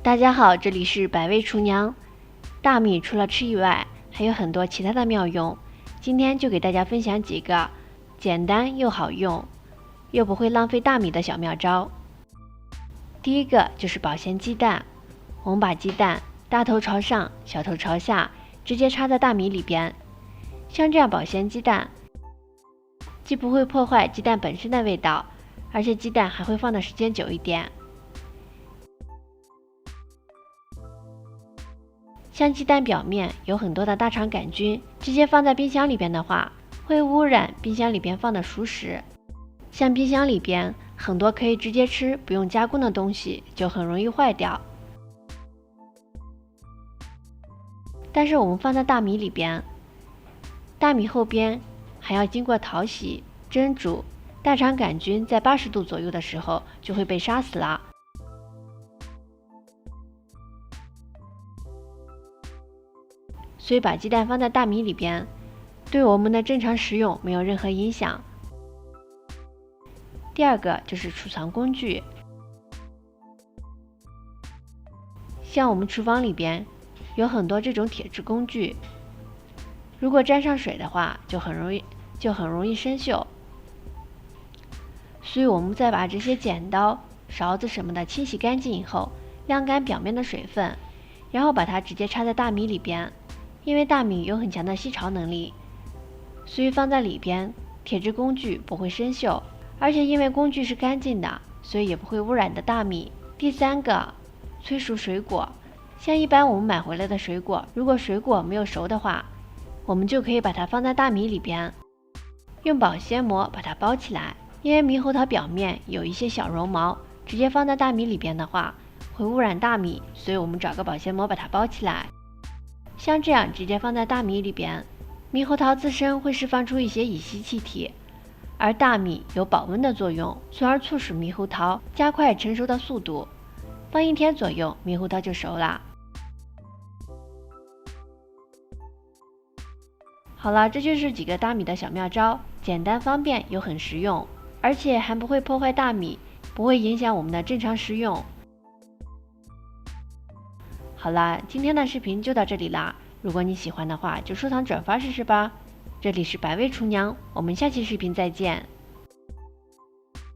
大家好，这里是百味厨娘。大米除了吃以外，还有很多其他的妙用。今天就给大家分享几个简单又好用，又不会浪费大米的小妙招。第一个就是保鲜鸡蛋。我们把鸡蛋大头朝上，小头朝下，直接插在大米里边。像这样保鲜鸡蛋，既不会破坏鸡蛋本身的味道，而且鸡蛋还会放的时间久一点。像鸡蛋表面有很多的大肠杆菌，直接放在冰箱里边的话，会污染冰箱里边放的熟食。像冰箱里边很多可以直接吃不用加工的东西，就很容易坏掉。但是我们放在大米里边，大米后边还要经过淘洗、蒸煮，大肠杆菌在80度左右的时候就会被杀死了。所以把鸡蛋放在大米里边，对我们的正常食用没有任何影响。第二个就是储藏工具，像我们厨房里边有很多这种铁质工具，如果沾上水的话，就很容易生锈。所以我们再把这些剪刀、勺子什么的清洗干净以后，晾干表面的水分，然后把它直接插在大米里边。因为大米有很强的吸潮能力，所以放在里边，铁质工具不会生锈，而且因为工具是干净的，所以也不会污染的大米。第三个，催熟水果。像一般我们买回来的水果，如果水果没有熟的话，我们就可以把它放在大米里边，用保鲜膜把它包起来。因为猕猴桃表面有一些小绒毛，直接放在大米里边的话，会污染大米，所以我们找个保鲜膜把它包起来。像这样直接放在大米里边，猕猴桃自身会释放出一些乙烯气体，而大米有保温的作用，从而促使猕猴桃加快成熟的速度。放1天左右，猕猴桃就熟了。好了，这就是几个大米的小妙招，简单方便又很实用，而且还不会破坏大米，不会影响我们的正常食用。好啦，今天的视频就到这里啦。如果你喜欢的话，就收藏转发试试吧。这里是百味厨娘，我们下期视频再见。